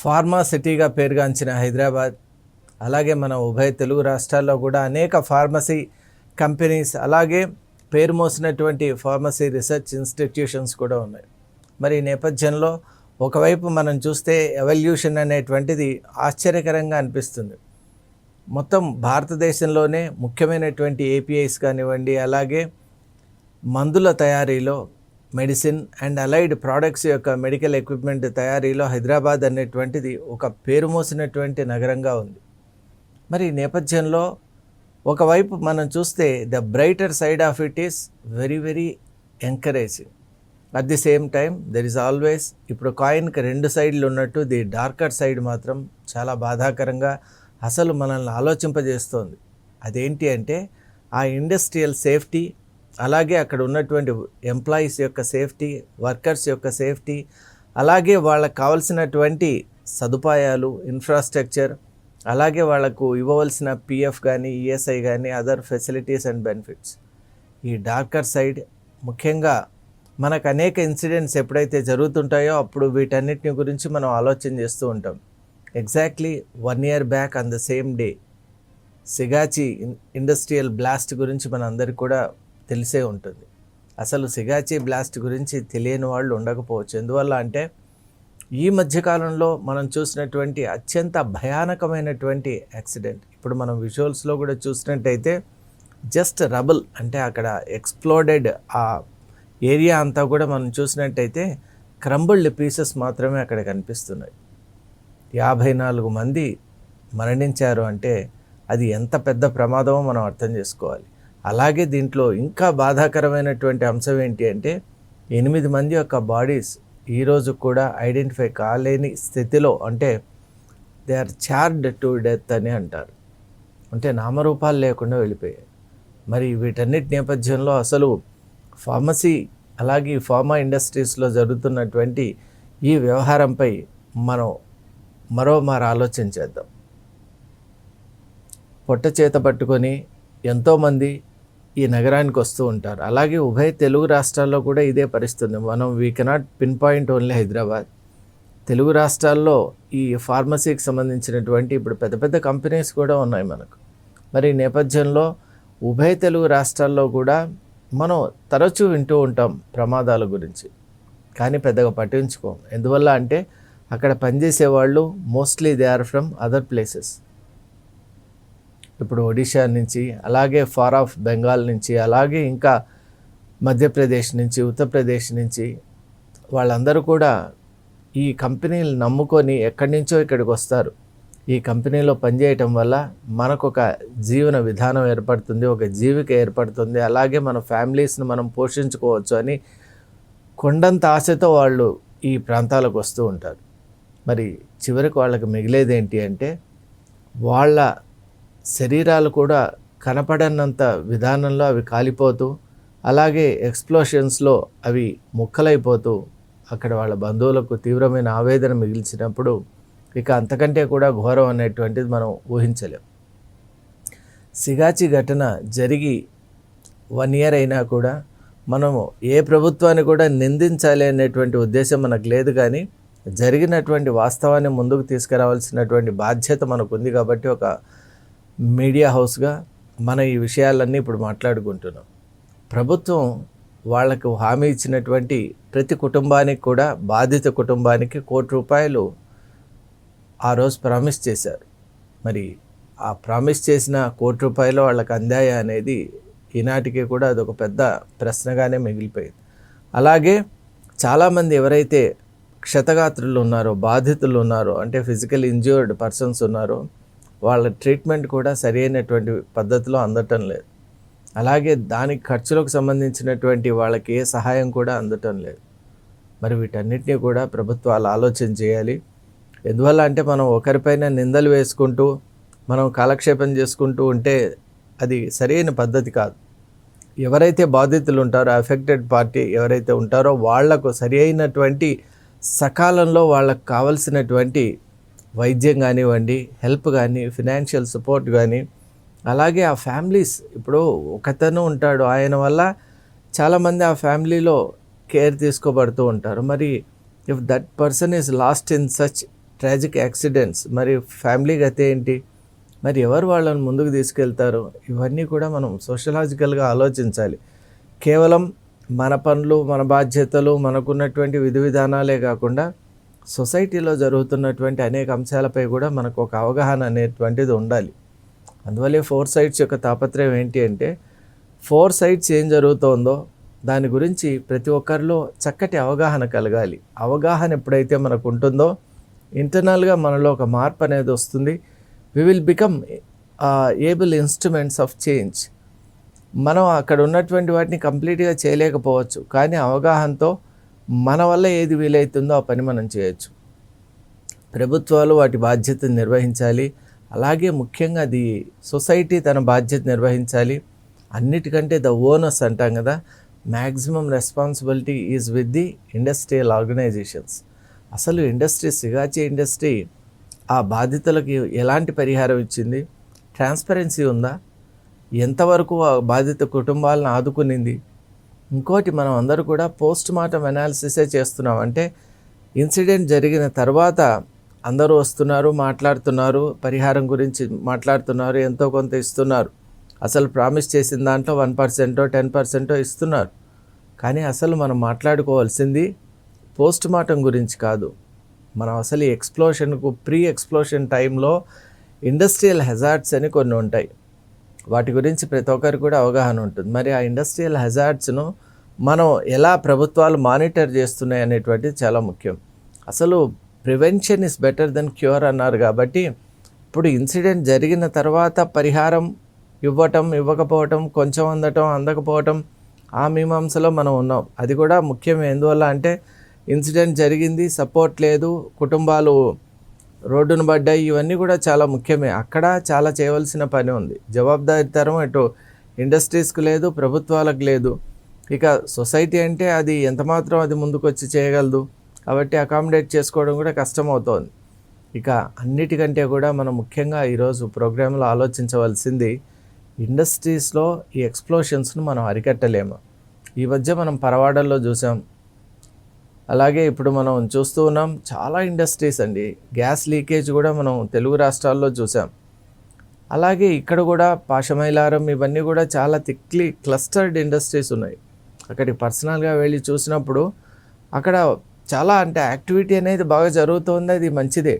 Pharma సిటీగా పేరుగాంచిన హైదరాబాద్, అలాగే మన ఉభయ తెలుగు రాష్ట్రాల్లో కూడా అనేక ఫార్మసీ కంపెనీస్, అలాగే పేరు మోసినటువంటి ఫార్మసీ రీసెర్చ్ ఇన్స్టిట్యూషన్స్ కూడా ఉన్నాయి. మరి ఈ నేపథ్యంలో ఒకవైపు మనం చూస్తే ఎవల్యూషన్ అనేటువంటిది ఆశ్చర్యకరంగా అనిపిస్తుంది. మొత్తం భారతదేశంలోనే ముఖ్యమైనటువంటి ఏపీఐస్ కానివ్వండి, అలాగే మందుల తయారీలో, మెడిసిన్ అండ్ అలైడ్ ప్రోడక్ట్స్ యొక్క మెడికల్ ఎక్విప్మెంట్ తయారీలో హైదరాబాద్ అనేటువంటిది ఒక పేరు మోసినటువంటి నగరంగా ఉంది. మరి ఈ నేపథ్యంలో ఒకవైపు మనం చూస్తే the brighter side of it is very very encouraging. At the same time there is always, ఇప్పుడు కాయిన్కి రెండు సైడ్లు ఉన్నట్టు ది డార్కర్ సైడ్ మాత్రం చాలా బాధాకరంగా అసలు మనల్ని ఆలోచింపజేస్తోంది. అదేంటి అంటే ఆ ఇండస్ట్రియల్ సేఫ్టీ, అలాగే అక్కడ ఉన్నటువంటి ఎంప్లాయీస్ యొక్క సేఫ్టీ, వర్కర్స్ యొక్క సేఫ్టీ, అలాగే వాళ్ళకు కావాల్సినటువంటి సదుపాయాలు, ఇన్ఫ్రాస్ట్రక్చర్, అలాగే వాళ్లకు ఇవ్వవలసిన పిఎఫ్ కానీ, ఈఎస్ఐ కానీ, అదర్ ఫెసిలిటీస్ అండ్ బెనిఫిట్స్. ఈ డార్కర్ సైడ్ ముఖ్యంగా మనకు అనేక ఇన్సిడెంట్స్ ఎప్పుడైతే జరుగుతుంటాయో అప్పుడు వీటన్నిటిని గురించి మనం ఆలోచన చేస్తూ ఉంటాం. Exactly 1 year back on the same day Sigachi industrial blast గురించి మనందరికీ కూడా తెలిసే ఉంటుంది. అసలు సిగాచి బ్లాస్ట్ గురించి తెలియని వాళ్ళు ఉండకపోవచ్చు. ఎందువల్ల అంటే ఈ మధ్యకాలంలో మనం చూసినటువంటి అత్యంత భయానకమైనటువంటి యాక్సిడెంట్. ఇప్పుడు మనం విజువల్స్లో కూడా చూసినట్టయితే జస్ట్ రబుల్, అంటే అక్కడ ఎక్స్ప్లోడెడ్ ఆ ఏరియా అంతా కూడా మనం చూసినట్టయితే క్రంబుల్డ్ పీసెస్ మాత్రమే అక్కడ కనిపిస్తున్నాయి. 54 మంది మరణించారు అంటే అది ఎంత పెద్ద ప్రమాదమో మనం అర్థం చేసుకోవాలి. అలాగే దీంట్లో ఇంకా బాధాకరమైనటువంటి అంశం ఏంటి అంటే 8 మంది యొక్క బాడీస్ ఈరోజు కూడా ఐడెంటిఫై కాలేని స్థితిలో, అంటే they are charred to death అని అంటారు, అంటే నామరూపాలు లేకుండా వెళ్ళిపోయాయి. మరి వీటన్నిటి నేపథ్యంలో అసలు ఫార్మసీ, అలాగే ఫార్మా ఇండస్ట్రీస్లో జరుగుతున్నటువంటి ఈ వ్యవహారంపై మనం మరోమారు ఆలోచన చేద్దాం. పొట్ట చేత పట్టుకొని ఎంతోమంది ఈ నగరానికి వస్తూ ఉంటారు. అలాగే ఉభయ తెలుగు రాష్ట్రాల్లో కూడా ఇదే పరిస్థితి. We cannot pin point only Hyderabad. Telugu రాష్ట్రాల్లో ఈ ఫార్మసీకి సంబంధించినటువంటి ఇప్పుడు పెద్ద పెద్ద కంపెనీస్ కూడా ఉన్నాయి మనకు. మరి ఈ నేపథ్యంలో ఉభయ తెలుగు రాష్ట్రాల్లో కూడా మనం తరచూ వింటూ ఉంటాం ప్రమాదాల గురించి, కానీ పెద్దగా పట్టించుకోం. ఎందువల్ల అంటే అక్కడ పనిచేసే వాళ్ళు mostly they are from other places. ఇప్పుడు ఒడిషా నుంచి, అలాగే ఫార్ ఆఫ్ బెంగాల్ నుంచి, అలాగే ఇంకా మధ్యప్రదేశ్ నుంచి, ఉత్తరప్రదేశ్ నుంచి వాళ్ళందరూ కూడా ఈ కంపెనీలు నమ్ముకొని ఎక్కడి నుంచో ఇక్కడికి వస్తారు. ఈ కంపెనీలో పనిచేయటం వల్ల మనకు ఒక జీవన విధానం ఏర్పడుతుంది, ఒక జీవిక ఏర్పడుతుంది, అలాగే మన ఫ్యామిలీస్ని మనం పోషించుకోవచ్చు అని కొండంత ఆశతో వాళ్ళు ఈ ప్రాంతాలకు వస్తూ ఉంటారు. మరి చివరికి వాళ్ళకి మిగిలేది ఏంటి అంటే వాళ్ళ శరీరాలు కూడా కనపడనంత విధానంలో అవి కాలిపోతూ, అలాగే ఎక్స్ప్లోషన్స్లో అవి ముక్కలైపోతూ అక్కడ వాళ్ళ బంధువులకు తీవ్రమైన ఆవేదన మిగిల్చినప్పుడు ఇక అంతకంటే కూడా ఘోరం అనేటువంటిది మనం ఊహించలేం. సిగాచి ఘటన జరిగి 1 year అయినా కూడా మనము ఏ ప్రభుత్వాన్ని కూడా నిందించాలి అనేటువంటి ఉద్దేశం మనకు లేదు, కానీ జరిగినటువంటి వాస్తవాన్ని ముందుకు తీసుకురావాల్సినటువంటి బాధ్యత మనకు ఉంది. కాబట్టి ఒక మీడియా హౌస్గా మన ఈ విషయాలన్నీ ఇప్పుడు మాట్లాడుకుంటున్నాం. ప్రభుత్వం వాళ్లకు హామీ ఇచ్చినటువంటి ప్రతి కుటుంబానికి కూడా, బాధిత కుటుంబానికి ₹1 ఆ రోజు ప్రామిస్ చేశారు. మరి ఆ ప్రామిస్ చేసిన ₹1 వాళ్ళకి అందాయా అనేది ఈనాటికి కూడా అదొక పెద్ద ప్రశ్నగానే మిగిలిపోయింది. అలాగే చాలామంది ఎవరైతే క్షతగాత్రులు ఉన్నారో, బాధితులు ఉన్నారో, అంటే ఫిజికల్ ఇంజ్యూర్డ్ పర్సన్స్ ఉన్నారో, వాళ్ళ ట్రీట్మెంట్ కూడా సరైనటువంటి పద్ధతిలో అందటం లేదు. అలాగే దానికి ఖర్చులకు సంబంధించినటువంటి వాళ్ళకి ఏ సహాయం కూడా అందటం లేదు. మరి వీటన్నిటినీ కూడా ప్రభుత్వాలు ఆలోచన చేయాలి. ఎందువల్ల అంటే మనం ఒకరిపైన నిందలు వేసుకుంటూ మనం కాలక్షేపం చేసుకుంటూ ఉంటే అది సరైన పద్ధతి కాదు. ఎవరైతే బాధితులు ఉంటారో, అఫెక్టెడ్ పార్టీ ఎవరైతే ఉంటారో వాళ్లకు సరి అయినటువంటి సకాలంలో వాళ్ళకు కావలసినటువంటి వైద్యం కానివ్వండి, హెల్ప్ కానీ, ఫినాన్షియల్ సపోర్ట్ కానీ, అలాగే ఆ ఫ్యామిలీస్, ఇప్పుడు ఒకతను ఉంటాడు, ఆయన వల్ల చాలామంది ఆ ఫ్యామిలీలో కేర్ తీసుకోబడుతూ ఉంటారు. మరి if that person is lost in such tragic accidents, మరి ఫ్యామిలీ గతి ఏంటి, మరి ఎవరు వాళ్ళని ముందుకు తీసుకెళ్తారు, ఇవన్నీ కూడా మనం సోషలాజికల్గా ఆలోచించాలి. కేవలం మన పనులు, మన బాధ్యతలు, మనకున్నటువంటి విధి విధానాలే కాకుండా సొసైటీలో జరుగుతున్నటువంటి అనేక అంశాలపై కూడా మనకు ఒక అవగాహన అనేటువంటిది ఉండాలి. అందువల్లే 4 సైట్స్ యొక్క తాపత్రయం ఏంటి అంటే 4 సైట్స్ ఏం జరుగుతోందో దాని గురించి ప్రతి ఒక్కరిలో చక్కటి అవగాహన కలగాలి. అవగాహన ఎప్పుడైతే మనకు ఉంటుందో ఇంటర్నల్గా మనలో ఒక మార్పు అనేది వస్తుంది. We will become able instruments of change. మనం అక్కడ ఉన్నటువంటి వాటిని కంప్లీట్గా చేయలేకపోవచ్చు, కానీ అవగాహనతో మన వల్ల ఏది వీలవుతుందో ఆ పని మనం చేయొచ్చు. ప్రభుత్వాలు వాటి బాధ్యతను నిర్వహించాలి. అలాగే ముఖ్యంగా అది సొసైటీ తన బాధ్యత నిర్వహించాలి. అన్నిటికంటే ద ఓనర్స్ అంటాం కదా, maximum responsibility is with the industrial organisations. అసలు ఇండస్ట్రీ, సిగాచి ఇండస్ట్రీ ఆ బాధితులకి ఎలాంటి పరిహారం ఇచ్చింది, ట్రాన్స్పరెన్సీ ఉందా, ఎంతవరకు ఆ బాధిత కుటుంబాలను ఆదుకునింది. ఇంకోటి, మనం అందరూ కూడా పోస్ట్ మార్టం అనాలిసిసే చేస్తున్నాం. అంటే ఇన్సిడెంట్ జరిగిన తర్వాత అందరూ వస్తున్నారు, మాట్లాడుతున్నారు, పరిహారం గురించి మాట్లాడుతున్నారు, ఎంతో కొంత ఇస్తున్నారు. అసలు ప్రామిస్ చేసిన దాంట్లో 1%, 10% ఇస్తున్నారు. కానీ అసలు మనం మాట్లాడుకోవాల్సింది పోస్ట్ మార్టం గురించి కాదు. మనం అసలు ఈ ఎక్స్ప్లోషన్కు ప్రీ ఎక్స్ప్లోషన్ టైంలో ఇండస్ట్రియల్ హెజార్డ్స్ అని కొన్ని ఉంటాయి. వాటి గురించి ప్రతి ఒక్కరికి కూడా అవగాహన ఉంటుంది. మరి ఆ ఇండస్ట్రియల్ హెజార్డ్స్ను మనం ఎలా ప్రభుత్వాలు మానిటర్ చేస్తున్నాయి అనేటువంటిది చాలా ముఖ్యం. అసలు prevention is better than cure అన్నారు. కాబట్టి ఇప్పుడు ఇన్సిడెంట్ జరిగిన తర్వాత పరిహారం ఇవ్వటం, ఇవ్వకపోవటం, కొంచెం అందటం, అందకపోవటం, ఆ మీమాంసలో మనం ఉన్నాం. అది కూడా ముఖ్యమే. ఎందువల్ల అంటే ఇన్సిడెంట్ జరిగింది, సపోర్ట్ లేదు, కుటుంబాలు రోడ్డును పడ్డాయి, ఇవన్నీ కూడా చాలా ముఖ్యమే. అక్కడ చాలా చేయవలసిన పని ఉంది. జవాబుదారీతనం అటు ఇండస్ట్రీస్కి లేదు, ప్రభుత్వాలకు లేదు. ఇక సొసైటీ అంటే అది ఎంతమాత్రం అది ముందుకు వచ్చి చేయగలదు. కాబట్టి అకామిడేట్ చేసుకోవడం కూడా కష్టమవుతోంది. ఇక అన్నిటికంటే కూడా మనం ముఖ్యంగా ఈరోజు ప్రోగ్రాంలో ఆలోచించవలసింది, ఇండస్ట్రీస్లో ఈ ఎక్స్ప్లోషన్స్ను మనం అరికట్టలేము. ఈ మధ్య మనం పరవాడల్లో చూసాం, అలాగే ఇప్పుడు మనం చూస్తూ ఉన్నాం చాలా ఇండస్ట్రీస్ అండి. గ్యాస్ లీకేజ్ కూడా మనం తెలుగు రాష్ట్రాల్లో చూసాం. అలాగే ఇక్కడ కూడా పాషమైలారం, ఇవన్నీ కూడా చాలా థిక్లీ క్లస్టర్డ్ ఇండస్ట్రీస్ ఉన్నాయి. అక్కడికి పర్సనల్గా వెళ్ళి చూసినప్పుడు అక్కడ చాలా అంటే యాక్టివిటీ అనేది బాగా జరుగుతుంది. అది మంచిదే.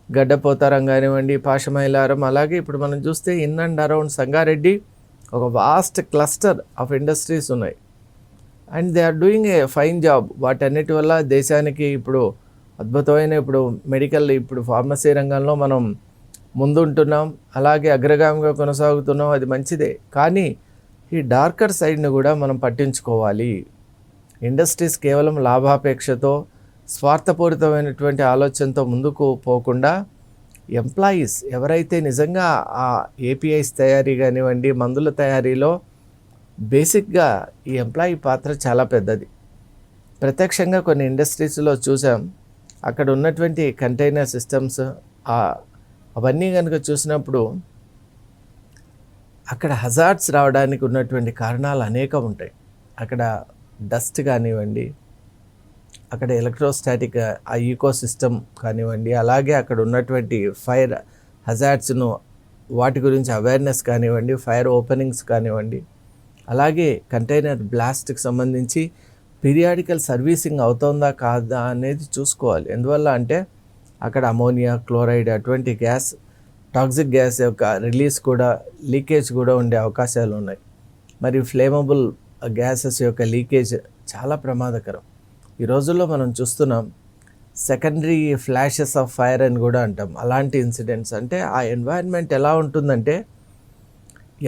గడ్డపోతారం కానివ్వండి, పాషమైలారం, అలాగే ఇప్పుడు మనం చూస్తే ఇన్ అండ్ అరౌండ్ సంగారెడ్డి ఒక వాస్ట్ క్లస్టర్ ఆఫ్ ఇండస్ట్రీస్ ఉన్నాయి. And they are doing a fine job. వాటన్నిటి వల్ల దేశానికి ఇప్పుడు అద్భుతమైన ఇప్పుడు మెడికల్, ఇప్పుడు ఫార్మసీ రంగంలో మనం ముందుంటున్నాం, అలాగే అగ్రగామిగా కొనసాగుతున్నాం. అది మంచిదే. కానీ ఈ డార్కర్ సైడ్ని కూడా మనం పట్టించుకోవాలి. ఇండస్ట్రీస్ కేవలం లాభాపేక్షతో, స్వార్థపూరితమైనటువంటి ఆలోచనతో ముందుకు పోకుండా ఎంప్లాయీస్ ఎవరైతే నిజంగా ఆ ఏపీఐస్ తయారీ కానివ్వండి, మందుల తయారీలో బేసిక్గా ఈ ఎంప్లాయీ పాత్ర చాలా పెద్దది. ప్రత్యక్షంగా కొన్ని ఇండస్ట్రీస్లో చూసాం. అక్కడ ఉన్నటువంటి కంటైనర్ సిస్టమ్స్ అవన్నీ కనుక చూసినప్పుడు అక్కడ హజార్డ్స్ రావడానికి ఉన్నటువంటి కారణాలు అనేకం ఉంటాయి. అక్కడ డస్ట్ కానివ్వండి, అక్కడ ఎలక్ట్రోస్టాటిక్ ఆ ఈకో సిస్టమ్ కానివ్వండి, అలాగే అక్కడ ఉన్నటువంటి ఫైర్ హజార్డ్స్ను వాటి గురించి అవేర్నెస్ కానివ్వండి, ఫైర్ ఓపెనింగ్స్ కానివ్వండి, అలాగే కంటైనర్ బ్లాస్ట్కి సంబంధించి పీరియాడికల్ సర్వీసింగ్ అవుతుందా కాదా అనేది చూసుకోవాలి. ఎందువల్ల అంటే అక్కడ అమోనియా, క్లోరైడ్ అటువంటి గ్యాస్, టాక్సిక్ గ్యాస్ యొక్క రిలీజ్ కూడా, లీకేజ్ కూడా ఉండే అవకాశాలు ఉన్నాయి. మరి ఫ్లేమబుల్ గ్యాసెస్ యొక్క లీకేజ్ చాలా ప్రమాదకరం. ఈ రోజుల్లో మనం చూస్తున్నాం సెకండరీ ఫ్లాషెస్ ఆఫ్ ఫైర్ అని కూడా అంటాం. అలాంటి ఇన్సిడెంట్స్ అంటే ఆ ఎన్వైరన్మెంట్ ఎలా ఉంటుందంటే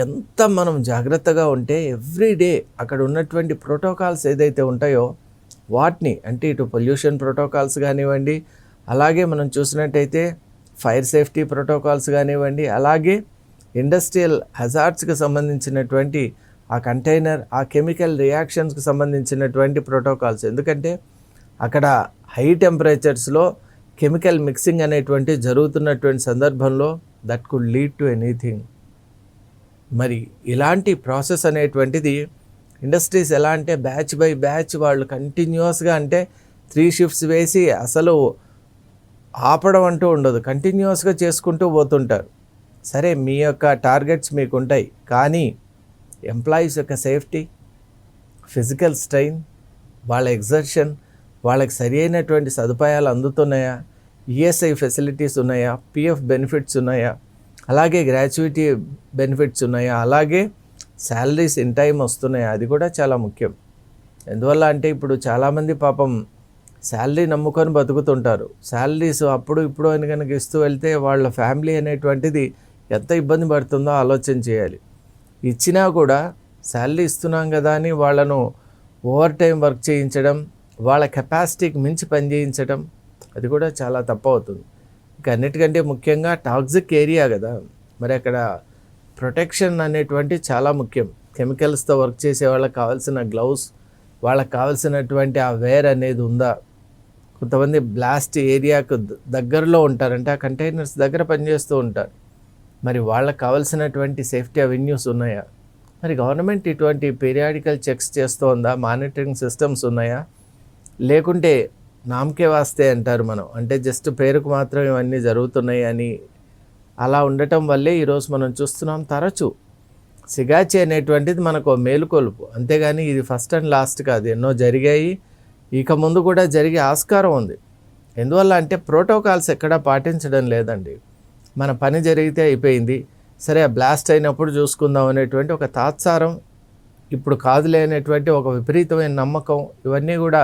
ఎంత మనం జాగ్రత్తగా ఉంటే ఎవ్రీడే అక్కడ ఉన్నటువంటి ప్రోటోకాల్స్ ఏదైతే ఉంటాయో వాటిని, అంటే ఇటు పొల్యూషన్ ప్రోటోకాల్స్ కానివ్వండి, అలాగే మనం చూసినట్టయితే ఫైర్ సేఫ్టీ ప్రోటోకాల్స్ కానివ్వండి, అలాగే ఇండస్ట్రియల్ హజార్డ్స్కి సంబంధించినటువంటి ఆ కంటైనర్, ఆ కెమికల్ రియాక్షన్స్కి సంబంధించినటువంటి ప్రోటోకాల్స్. ఎందుకంటే అక్కడ హై టెంపరేచర్స్లో కెమికల్ మిక్సింగ్ అనేటువంటి జరుగుతున్నటువంటి సందర్భంలో that could lead to anything. మరి ఇలాంటి ప్రాసెస్ అనేటువంటిది ఇండస్ట్రీస్ ఎలా అంటే బ్యాచ్ బై బ్యాచ్ వాళ్ళు కంటిన్యూస్గా, అంటే 3 షిఫ్ట్స్ వేసి అసలు ఆపడం అంటూ ఉండదు, కంటిన్యూస్గా చేసుకుంటూ పోతుంటారు. సరే, మీ యొక్క టార్గెట్స్ మీకు ఉంటాయి, కానీ ఎంప్లాయీస్ యొక్క సేఫ్టీ, ఫిజికల్ స్ట్రెయిన్, వాళ్ళ ఎగ్జర్షన్, వాళ్ళకి సరి అయినటువంటి సదుపాయాలు అందుతున్నాయా, ఈఎస్ఐ ఫెసిలిటీస్ ఉన్నాయా, పిఎఫ్ బెనిఫిట్స్ ఉన్నాయా, అలాగే గ్రాట్యుయిటీ బెనిఫిట్స్ ఉన్నాయా, అలాగే శాలరీస్ ఇన్ టైం వస్తున్నాయా, అది కూడా చాలా ముఖ్యం. ఎందువల్ల అంటే ఇప్పుడు చాలామంది పాపం శాలరీ నమ్ముకొని బతుకుతుంటారు. శాలరీస్ అప్పుడు ఇప్పుడు అని కనుక ఇస్తూ వెళ్తే వాళ్ళ ఫ్యామిలీ అనేటువంటిది ఎంత ఇబ్బంది పడుతుందో ఆలోచన చేయాలి. ఇచ్చినా కూడా శాలరీ ఇస్తున్నాం కదా అని వాళ్ళను ఓవర్ టైం వర్క్ చేయించడం, వాళ్ళ కెపాసిటీకి మించి పని చేయించడం, అది కూడా చాలా తప్పు అవుతుంది. ఇక అన్నిటికంటే ముఖ్యంగా టాక్సిక్ ఏరియా కదా, మరి అక్కడ ప్రొటెక్షన్ అనేటువంటి చాలా ముఖ్యం. కెమికల్స్తో వర్క్ చేసే వాళ్ళకి కావాల్సిన గ్లౌస్, వాళ్ళకి కావాల్సినటువంటి ఆ వేర్ అనేది ఉందా? కొంతమంది బ్లాస్ట్ ఏరియాకు దగ్గరలో ఉంటారంటే ఆ కంటైనర్స్ దగ్గర పనిచేస్తూ ఉంటారు. మరి వాళ్ళకి కావాల్సినటువంటి సేఫ్టీ అవెన్యూస్ ఉన్నాయా? మరి గవర్నమెంట్ ఇటువంటి పీరియాడికల్ చెక్స్ చేస్తోందా? మానిటరింగ్ సిస్టమ్స్ ఉన్నాయా? లేకుంటే నామకే వాస్తే అంటారు మనం, అంటే జస్ట్ పేరుకు మాత్రం ఇవన్నీ జరుగుతున్నాయి అని అలా ఉండటం వల్లే ఈరోజు మనం చూస్తున్నాం తరచూ సిగాచి అనేటువంటిది మనకు మేలుకొలుపు, అంతేగాని ఇది ఫస్ట్ అండ్ లాస్ట్ కాదు. ఎన్నో జరిగాయి, ఇక ముందు కూడా జరిగే ఆస్కారం ఉంది. ఎందువల్ల అంటే ప్రోటోకాల్స్ ఎక్కడా పాటించడం లేదండి. మన పని జరిగితే అయిపోయింది, సరే ఆ బ్లాస్ట్ అయినప్పుడు చూసుకుందాం అనేటువంటి ఒక తాత్సారం, ఇప్పుడు కాదులే అనేటువంటి ఒక విపరీతమైన నమ్మకం, ఇవన్నీ కూడా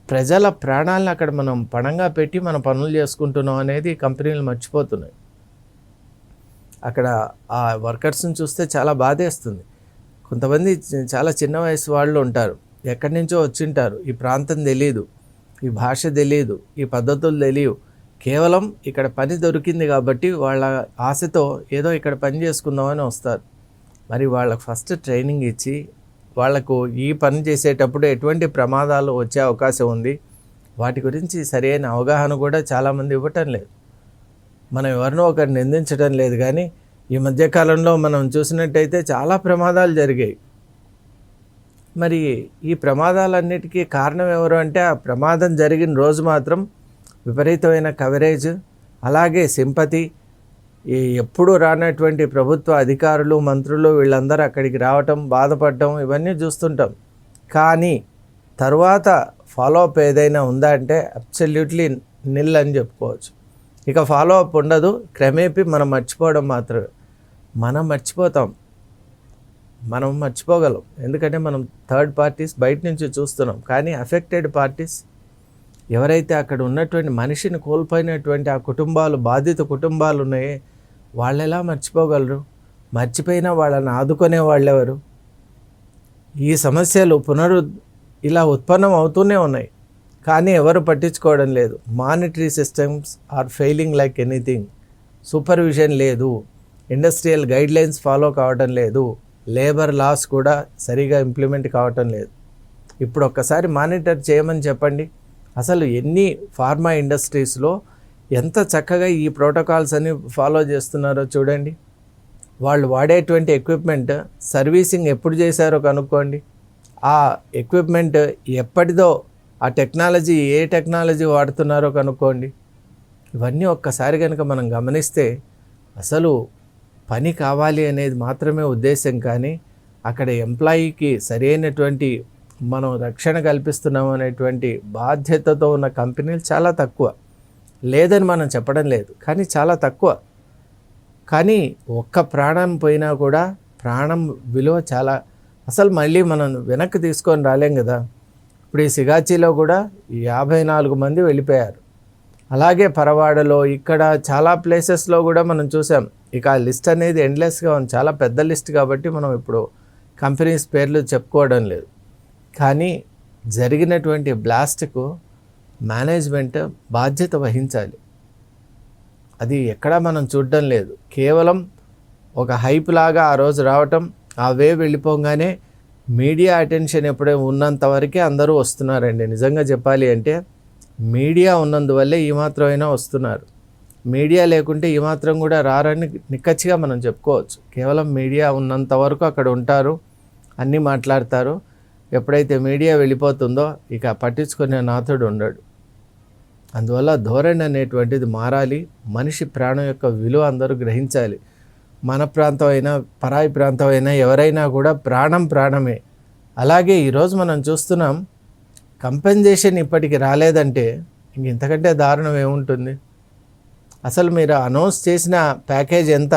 ప్రజల ప్రాణాలను అక్కడ మనం పణంగా పెట్టి మన పనులు చేసుకుంటున్నాం అనేది కంపెనీలు మర్చిపోతున్నాయి. అక్కడ ఆ వర్కర్స్ని చూస్తే చాలా బాధేస్తుంది. కొంతమంది చాలా చిన్న వయసు వాళ్ళు ఉంటారు, ఎక్కడి నుంచో వచ్చింటారు, ఈ ప్రాంతం తెలియదు, ఈ భాష తెలియదు, ఈ పద్ధతులు తెలియవు, కేవలం ఇక్కడ పని దొరికింది కాబట్టి వాళ్ళ ఆశతో ఏదో ఇక్కడ పని చేసుకుందామని వస్తారు. మరి వాళ్ళకు ఫస్ట్ ట్రైనింగ్ ఇచ్చి వాళ్లకు ఈ పని చేసేటప్పుడు ఎటువంటి ప్రమాదాలు వచ్చే అవకాశం ఉంది, వాటి గురించి సరైన అవగాహన కూడా చాలామంది ఇవ్వటం లేదు. మనం ఎవరినో ఒకరిని నిందించడం లేదు, కానీ ఈ మధ్యకాలంలో మనం చూసినట్టయితే చాలా ప్రమాదాలు జరిగాయి. మరి ఈ ప్రమాదాలన్నిటికీ కారణం ఎవరు అంటే ఆ ప్రమాదం జరిగిన రోజు మాత్రం విపరీతమైన కవరేజ్, అలాగే సింపతి, ఎప్పుడూ రానటువంటి ప్రభుత్వ అధికారులు, మంత్రులు వీళ్ళందరూ అక్కడికి రావటం, బాధపడటం, ఇవన్నీ చూస్తుంటాం. కానీ తర్వాత ఫాలోఅప్ ఏదైనా ఉందా అంటే అబ్సల్యూట్లీ నిల్ అని చెప్పుకోవచ్చు. ఇక ఫాలోఅప్ ఉండదు, క్రమేపీ మనం మర్చిపోవడం మాత్రమే. మనం మర్చిపోగలం, ఎందుకంటే మనం థర్డ్ పార్టీస్ బయట నుంచి చూస్తున్నాం. కానీ అఫెక్టెడ్ పార్టీస్ ఎవరైతే అక్కడ ఉన్నటువంటి మనిషిని కోల్పోయినటువంటి ఆ కుటుంబాలు, బాధిత కుటుంబాలు ఉన్నాయే, వాళ్ళు ఎలా మర్చిపోగలరు? మర్చిపోయినా వాళ్ళని ఆదుకునే వాళ్ళు ఎవరు? ఈ సమస్యలు ఇలా ఉత్పన్నం అవుతూనే ఉన్నాయి, కానీ ఎవరు పట్టించుకోవడం లేదు. Monitory systems are failing like anything. Supervision లేదు, ఇండస్ట్రియల్ గైడ్లైన్స్ ఫాలో కావడం లేదు, లేబర్ లాస్ కూడా సరిగా ఇంప్లిమెంట్ కావటం లేదు. ఇప్పుడు ఒక్కసారి మానిటర్ చేయమని చెప్పండి, అసలు ఎన్ని ఫార్మా ఇండస్ట్రీస్లో ఎంత చక్కగా ఈ ప్రోటోకాల్స్ అన్ని ఫాలో చేస్తున్నారో చూడండి. వాళ్ళు వాడేటువంటి ఎక్విప్మెంట్ సర్వీసింగ్ ఎప్పుడు చేశారో కనుక్కోండి, ఆ ఎక్విప్మెంట్ ఎప్పటిదో, ఆ టెక్నాలజీ ఏ టెక్నాలజీ వాడుతున్నారో కనుక్కోండి. ఇవన్నీ ఒక్కసారి కనుక మనం గమనిస్తే అసలు పని కావాలి అనేది మాత్రమే ఉద్దేశం, కానీ అక్కడ ఎంప్లాయీకి సరైనటువంటి మనం రక్షణ కల్పిస్తున్నాం అనేటువంటి బాధ్యతతో ఉన్న కంపెనీలు చాలా తక్కువ. లేదని మనం చెప్పడం లేదు, కానీ చాలా తక్కువ. కానీ ఒక్క ప్రాణం పోయినా కూడా ప్రాణం విలువ చాలా, అసలు మళ్ళీ మనం వెనక్కి తీసుకొని రాలేం కదా. ఇప్పుడు ఈ సిగాచిలో కూడా 54 మంది వెళ్ళిపోయారు. అలాగే పరవాడలో, ఇక్కడ చాలా ప్లేసెస్లో కూడా మనం చూసాం. ఇక ఆ లిస్ట్ అనేది ఎండ్లెస్గా ఉంది, చాలా పెద్ద లిస్ట్ కాబట్టి మనం ఇప్పుడు కంపెనీస్ పేర్లు చెప్పుకోవడం లేదు. కానీ జరిగినటువంటి బ్లాస్ట్కు మేనేజ్మెంట్ బాధ్యత వహించాలి. అది ఎక్కడా మనం చూడడం లేదు. కేవలం ఒక హైప్ లాగా ఆ రోజు రావటం, అవే వెళ్ళిపోగానే మీడియా అటెన్షన్ ఎప్పుడే ఉన్నంత వరకే అందరూ వస్తున్నారండి. నిజంగా చెప్పాలి అంటే మీడియా ఉన్నందువల్లే ఈ మాత్రమైనా వస్తున్నారు. మీడియా లేకుంటే ఈ మాత్రం కూడా రారని నిక్కచ్చిగా మనం చెప్పుకోవచ్చు. కేవలం మీడియా ఉన్నంత వరకు అక్కడ ఉంటారు, అన్నీ మాట్లాడతారు. ఎప్పుడైతే మీడియా వెళ్ళిపోతుందో ఇక పట్టించుకునే నాథుడు ఉండడు. అందువల్ల ధోరణి అనేటువంటిది మారాలి. మనిషి ప్రాణం యొక్క విలువ అందరూ గ్రహించాలి. మన ప్రాంతం అయినా పరాయి ప్రాంతం అయినా ఎవరైనా కూడా ప్రాణం ప్రాణమే. అలాగే ఈరోజు మనం చూస్తున్నాం, కంపెన్సేషన్ ఇప్పటికి రాలేదంటే ఇంక ఇంతకంటే దారుణం ఏముంటుంది? అసలు మీరు అనౌన్స్ చేసిన ప్యాకేజ్ ఎంత,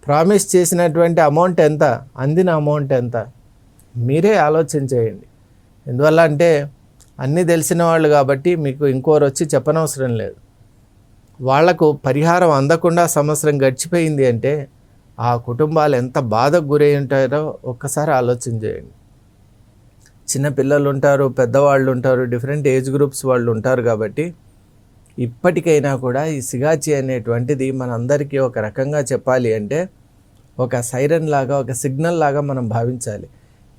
ప్రామిస్ చేసినటువంటి అమౌంట్ ఎంత, అందిన అమౌంట్ ఎంత, మీరే ఆలోచన చేయండి. ఎందువల్ల అంటే అన్నీ తెలిసిన వాళ్ళు కాబట్టి మీకు ఇంకోరు వచ్చి చెప్పనవసరం లేదు. వాళ్లకు పరిహారం అందకుండా సంవత్సరం గడిచిపోయింది అంటే ఆ కుటుంబాలు ఎంత బాధకు గురై ఉంటారో ఒక్కసారి ఆలోచన చేయండి. చిన్నపిల్లలు ఉంటారు, పెద్దవాళ్ళు ఉంటారు, డిఫరెంట్ ఏజ్ గ్రూప్స్ వాళ్ళు ఉంటారు. కాబట్టి ఇప్పటికైనా కూడా ఈ సిగాచి అనేటువంటిది మనందరికీ ఒక రకంగా చెప్పాలి అంటే ఒక సైరన్ లాగా, ఒక సిగ్నల్ లాగా మనం భావించాలి.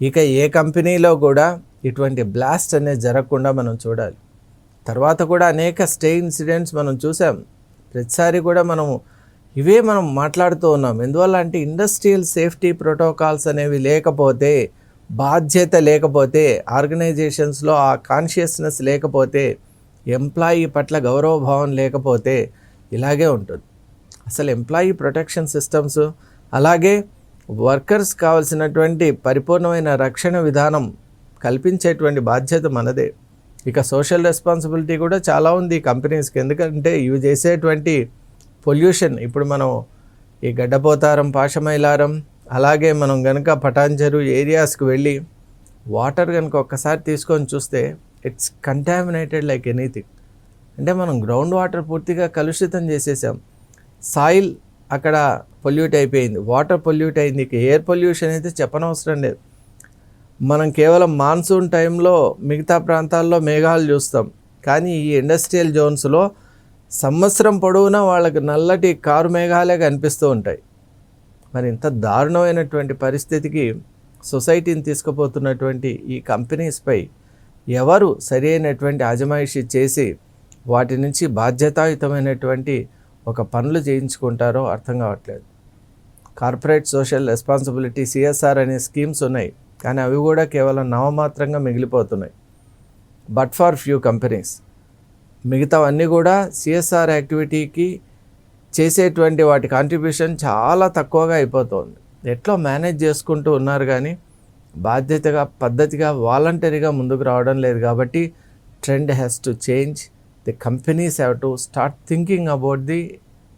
ఇక ఏ కంపెనీలో కూడా ఇటువంటి బ్లాస్ట్ అనేది జరగకుండా మనం చూడాలి. తర్వాత కూడా అనేక స్టే ఇన్సిడెంట్స్ మనం చూసాం. ప్రతిసారి కూడా ఇవే మనం మాట్లాడుతూ ఉన్నాం. ఎందువల్ల అంటే ఇండస్ట్రియల్ సేఫ్టీ ప్రోటోకాల్స్ అనేవి లేకపోతే, బాధ్యత లేకపోతే, ఆర్గనైజేషన్స్లో ఆ కాన్షియస్నెస్ లేకపోతే, ఎంప్లాయీ పట్ల గౌరవభావం లేకపోతే ఇలాగే ఉంటుంది. అసలు ఎంప్లాయీ ప్రొటెక్షన్ సిస్టమ్స్, అలాగే వర్కర్స్ కావాల్సినటువంటి పరిపూర్ణమైన రక్షణ విధానం కల్పించేటువంటి బాధ్యత మనదే. ఇక సోషల్ రెస్పాన్సిబిలిటీ కూడా చాలా ఉంది కంపెనీస్కి. ఎందుకంటే ఇవి చేసేటువంటి పొల్యూషన్, ఇప్పుడు మనం ఈ గడ్డపోతారం, పాషమైలారం, అలాగే మనం కనుక పటాన్చెరు ఏరియాస్కి వెళ్ళి వాటర్ కనుక ఒక్కసారి తీసుకొని చూస్తే ఇట్స్ కంటామినేటెడ్ లైక్ ఎనీథింగ్. అంటే మనం గ్రౌండ్ వాటర్ పూర్తిగా కలుషితం చేసేసాం. సాయిల్ అక్కడ పొల్యూట్ అయిపోయింది, వాటర్ పొల్యూట్ అయింది. ఇక ఎయిర్ పొల్యూషన్ అయితే చెప్పనవసరం లేదు. మనం కేవలం మాన్సూన్ టైంలో మిగతా ప్రాంతాల్లో మేఘాలు చూస్తాం, కానీ ఈ ఇండస్ట్రియల్ జోన్స్లో సంవత్సరం పొడవునా వాళ్ళకి నల్లటి కారు మేఘాలే కనిపిస్తూ ఉంటాయి. మరి ఇంత దారుణమైనటువంటి పరిస్థితికి సొసైటీని తీసుకుపోతున్నటువంటి ఈ కంపెనీస్పై ఎవరు సరి అయినటువంటి అజమాయిషీ చేసి వాటి నుంచి బాధ్యతాయుతమైనటువంటి ఒక పనులు చేయించుకుంటారో అర్థం కావట్లేదు. కార్పొరేట్ సోషల్ రెస్పాన్సిబిలిటీ, సిఎస్ఆర్ అనే స్కీమ్స్ ఉన్నాయి, కానీ అవి కూడా కేవలం నామమాత్రంగా మిగిలిపోతున్నాయి. బట్ ఫర్ ఫ్యూ కంపెనీస్, మిగతావన్నీ కూడా సిఎస్ఆర్ యాక్టివిటీకి చేసేటువంటి వాటి కాంట్రిబ్యూషన్ చాలా తక్కువగా అయిపోతుంది. ఎట్లా మేనేజ్ చేసుకుంటూ ఉన్నారు, కానీ బాధ్యతగా, పద్ధతిగా, వాలంటరీగా ముందుకు రావడం లేదు. కాబట్టి trend has to change. The companies have to start thinking about the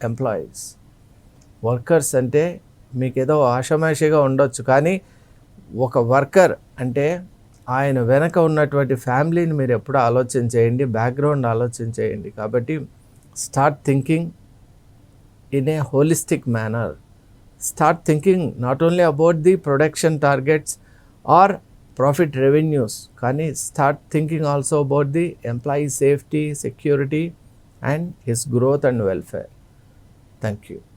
employees. Workers అంటే మీకేదో ఆషామాషిగా ఉండొచ్చు, కానీ ఒక వర్కర్ అంటే ఆయన వెనక ఉన్నటువంటి ఫ్యామిలీని మీరు ఎప్పుడు ఆలోచన చేయండి, బ్యాక్గ్రౌండ్ ఆలోచన చేయండి. కాబట్టి start thinking in a holistic manner. Start thinking not only about the production targets or profit revenues, కానీ start thinking also about the employee safety, security and his growth and welfare. Thank you.